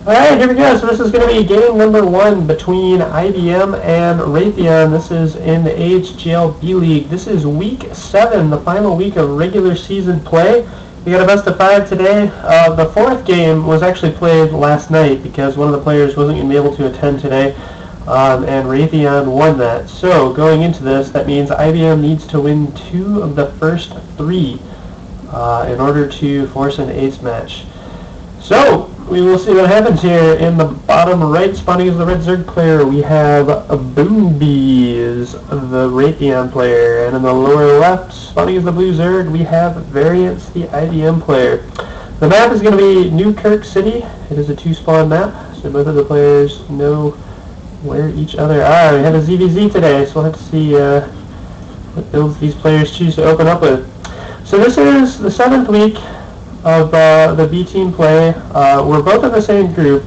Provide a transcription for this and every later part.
Alright, here we go. So this is going to be game number 1 between IBM and Raytheon. This is in the AHGL B League. This is week 7, the final week of regular season play. We got a best of 5 today. The 4th game was actually played last night because one of the players wasn't going to be able to attend today, and Raytheon won that. So going into this, that means IBM needs to win 2 of the first 3 in order to force an ace match. So we will see what happens here. In the bottom right, spawning as the red Zerg player, we have Boobies, the Raytheon player. And in the lower left, spawning as the blue Zerg, we have Variance, the IBM player. The map is going to be Newkirk City. It is a 2-spawn map, so both of the players know where each other are. We have a ZVZ today, so we'll have to see what builds these players choose to open up with. So this is the 7th week of the B team play. We're both in the same group,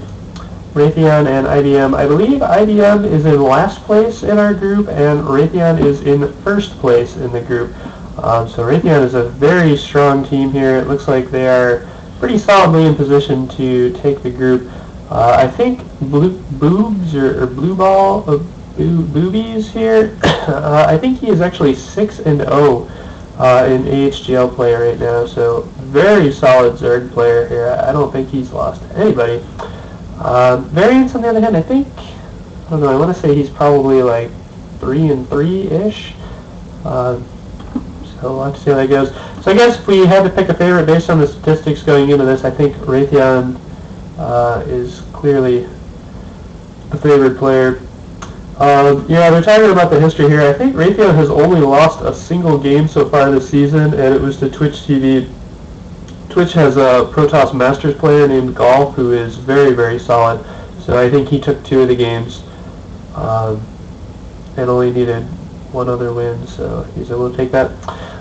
Raytheon and IBM. I believe IBM is in last place in our group and Raytheon is in first place in the group. So Raytheon is a very strong team here. It looks like they are pretty solidly in position to take the group. I think Boobs or Blue Ball, Boobies here, I think he is actually 6-0 in AHGL play right now, so very solid Zerg player here. I don't think he's lost to anybody. Variance on the other hand, I don't know, I want to say he's probably like 3-3-ish. So we'll have to see how that goes. So I guess if we had to pick a favorite based on the statistics going into this, I think Raytheon is clearly the favorite player. Yeah, they're talking about the history here. I think Raytheon has only lost a single game so far this season, and it was to Twitch TV. Twitch has a Protoss Masters player named Golf who is very, very solid. So I think he took 2 of the games and only needed 1 other win, so he's able to take that.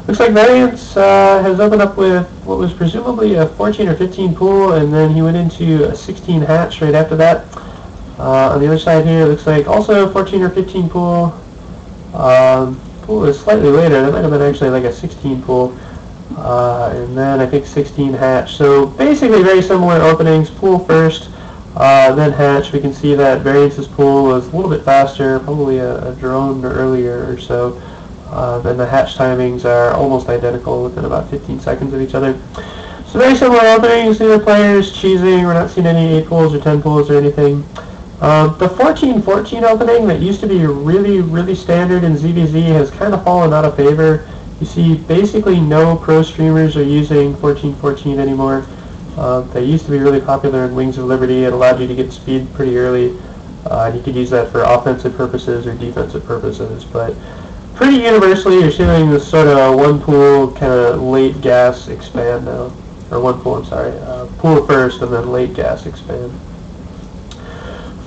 Looks like Variance has opened up with what was presumably a 14 or 15 pool, and then he went into a 16 hatch right after that. On the other side here, it looks like also 14 or 15 pool. Pool is slightly later. That might have been actually like a 16 pool. And then I think 16 hatch. So basically very similar openings. Pool first, then hatch. We can see that Variance's pool was a little bit faster, probably a drone earlier or so. And the hatch timings are almost identical within about 15 seconds of each other. So very similar openings. Neither players cheesing. We're not seeing any 8 pools or 10 pools or anything. The 14-14 opening that used to be really, really standard in ZVZ has kind of fallen out of favor. You see basically no pro streamers are using 14-14 anymore. They used to be really popular in Wings of Liberty. It allowed you to get speed pretty early. And you could use that for offensive purposes or defensive purposes. But pretty universally you're seeing this sort of 1 pool kind of late gas expand now. Or 1 pool, I'm sorry. Pool first and then late gas expand.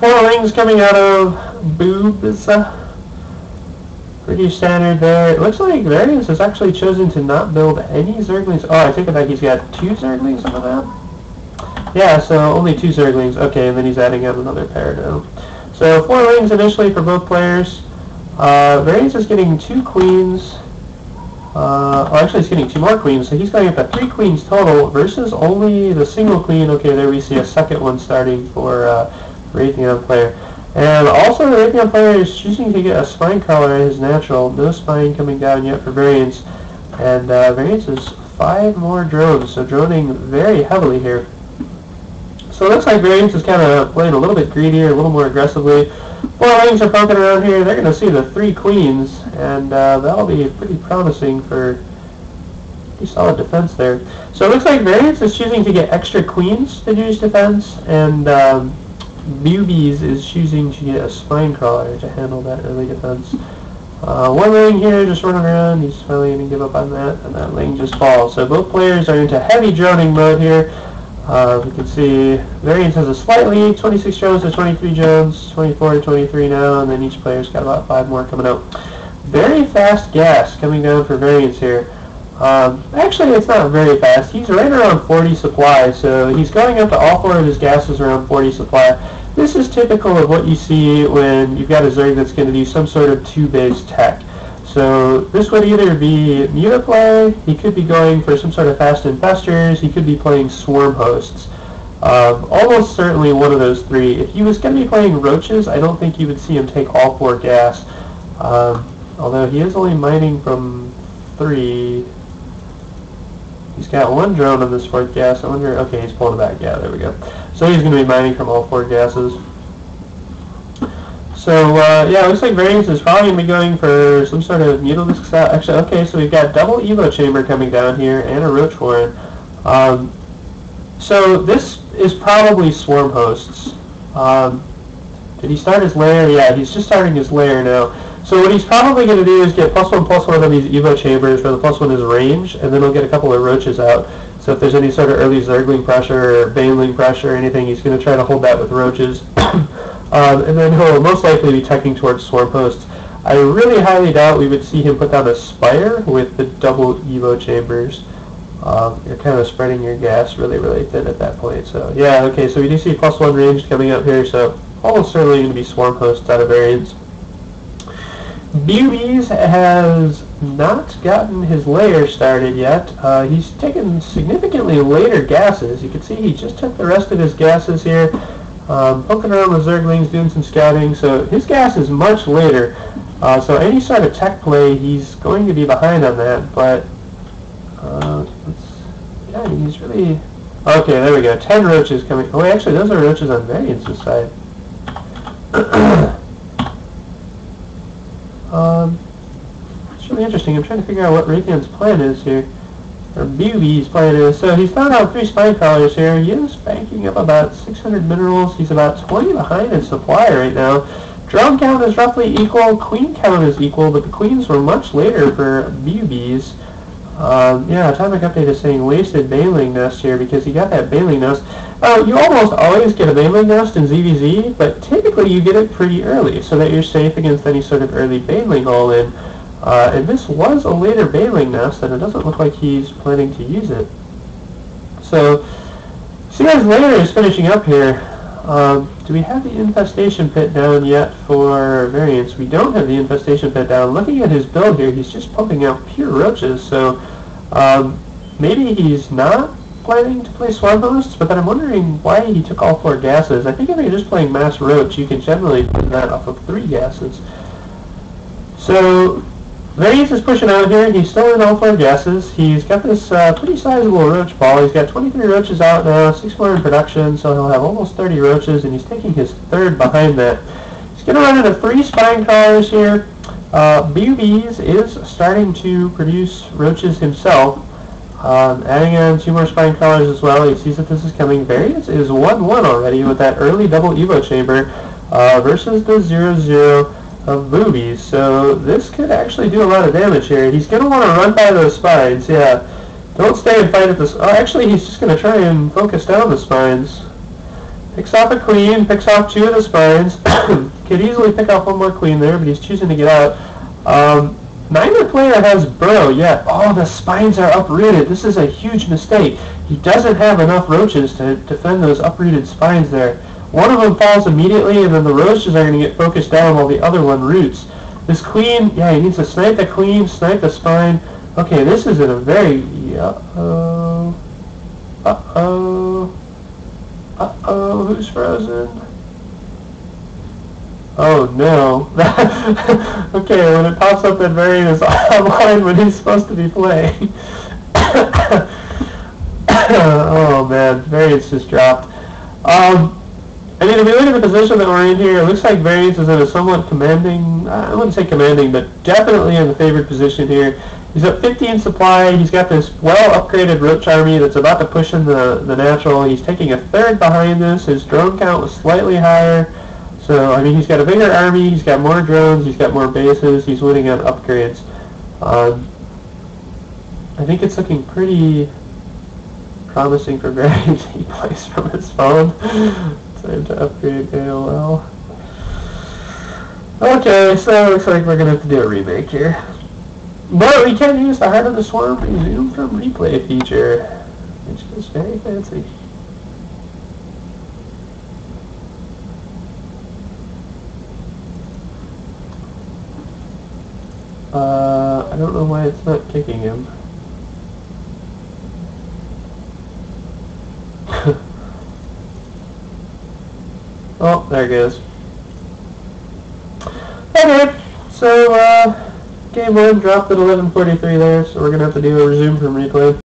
4 wings coming out of Boobs. Pretty standard there. It looks like Variance has actually chosen to not build any Zerglings. Oh, I take it back. He's got 2 Zerglings on the map? Yeah, so only 2 Zerglings. Okay, and then he's adding on another pair now. So 4 wings initially for both players. Variance is getting 2 queens. Well, actually he's getting 2 more queens, so he's going up to 3 queens total versus only the single queen. Okay, there we see a second one starting for Raytheon player. And also the Raytheon player is choosing to get a spine crawler as his natural. No spine coming down yet for Variance. And Variance is 5 more drones, so droning very heavily here. So it looks like Variance is kind of playing a little bit greedier, a little more aggressively. 4 wings are poking around here. They're going to see the 3 queens, and that'll be pretty promising for pretty solid defense there. So it looks like Variance is choosing to get extra queens to do his defense, and Boobies is choosing to get a spine crawler to handle that early defense. 1 wing here just running around. He's finally going to give up on that, and that wing just falls. So both players are into heavy droning mode here. We can see Variance has a slight lead, 26 drones to 23 drones, 24 to 23 now, and then each player's got about 5 more coming out. Very fast gas coming down for Variance here. Actually, it's not very fast. He's right around 40 supply, so he's going up to all 4 of his gases around 40 supply. This is typical of what you see when you've got a Zerg that's going to do some sort of 2-base tech. So this would either be Mutaplay, he could be going for some sort of fast infestors, he could be playing swarm hosts. Almost certainly one of those three. If he was going to be playing roaches, I don't think you would see him take all 4 gas. Although he is only mining from 3. He's got 1 drone on this 4th gas. I wonder, okay, he's pulling it back. Yeah, there we go. So he's going to be mining from all 4 gases. So, yeah, it looks like Variance is probably going to be going for some sort of needle disc style. Actually, okay, so we've got double Evo chamber coming down here and a roach warren. So this is probably swarm hosts. Did he start his lair? Yeah, he's just starting his lair now. So what he's probably going to do is get +1/+1 on these Evo chambers where the +1 is range, and then he'll get a couple of roaches out. So if there's any sort of early zergling pressure or baneling pressure or anything, he's going to try to hold that with roaches. And then he'll most likely be teching towards swarm hosts. I really highly doubt we would see him put down a spire with the double Evo chambers. You're kind of spreading your gas really, really thin at that point. So yeah, okay, so we do see +1 range coming up here, so almost certainly going to be swarm hosts out of Variance. Beauties has not gotten his lair started yet. He's taken significantly later gases. You can see he just took the rest of his gases here, poking around with zerglings, doing some scouting. So his gas is much later. So any sort of tech play, he's going to be behind on that. But yeah, he's really okay. There we go. 10 roaches coming. Oh, actually, those are roaches on Variance's side. It's really interesting. I'm trying to figure out what Raytheon's plan is here, or BUB's plan is. So he's found out 3 spine crawlers here. He is banking up about 600 minerals. He's about 20 behind in supply right now. Drone count is roughly equal. Queen count is equal, but the queens were much later for BUB's. Yeah, Atomic Update is saying wasted baneling nest here because you got that baneling nest. You almost always get a baneling nest in ZVZ, but typically you get it pretty early so that you're safe against any sort of early baneling haul-in. And this was a later baneling nest, and it doesn't look like he's planning to use it. So, CI's lair is finishing up here. Do we have the infestation pit down yet for Variance? We don't have the infestation pit down. Looking at his build here, he's just pumping out pure roaches, so maybe he's not planning to play swarm hosts, but then I'm wondering why he took all 4 gases. I think if you're just playing mass roach, you can generally do that off of 3 gases. So Variance is pushing out here. He's still in all 4 gases. He's got this pretty sizable roach ball. He's got 23 roaches out now, 6 more in production, so he'll have almost 30 roaches, and he's taking his 3rd behind that. He's going to run into 3 spine crawlers here. BUB's is starting to produce roaches himself, adding on 2 more spine crawlers as well. He sees that this is coming. Variance is 1-1 already with that early double Evo chamber versus the 0-0 of boobies, so this could actually do a lot of damage here. He's going to want to run by those spines, yeah. Don't stay and fight at this. Oh, actually, he's just going to try and focus down the spines. Picks off a queen, picks off 2 of the spines. Could easily pick off 1 more queen there, but he's choosing to get out. Neither player has burrow yet. Oh, the spines are uprooted. This is a huge mistake. He doesn't have enough roaches to defend those uprooted spines there. One of them falls immediately, and then the roaches are going to get focused down while the other one roots. This queen, yeah, he needs to snipe the queen, snipe the spine. Okay, this is in a very... who's frozen? Oh no. Okay, when it pops up that Varian is online when he's supposed to be playing. Oh man, Variance just dropped. I mean, if you look at the position that we're in here, it looks like Variance is in a somewhat commanding, I wouldn't say commanding, but definitely in the favored position here. He's at 15 supply. He's got this well-upgraded roach army that's about to push in the natural. He's taking a 3rd behind this. His drone count was slightly higher. So, I mean, he's got a bigger army. He's got more drones. He's got more bases. He's winning on upgrades. I think it's looking pretty promising for Variance. He plays from his phone. Time to upgrade AOL. Okay, so it looks like we're going to have to do a remake here. But we can use the Heart of the Swarm Resume from Replay feature, which is very fancy. I don't know why it's not kicking him. Oh, there it goes. Okay, so game 1 dropped at 11:43 there, so we're going to have to do a resume from replay.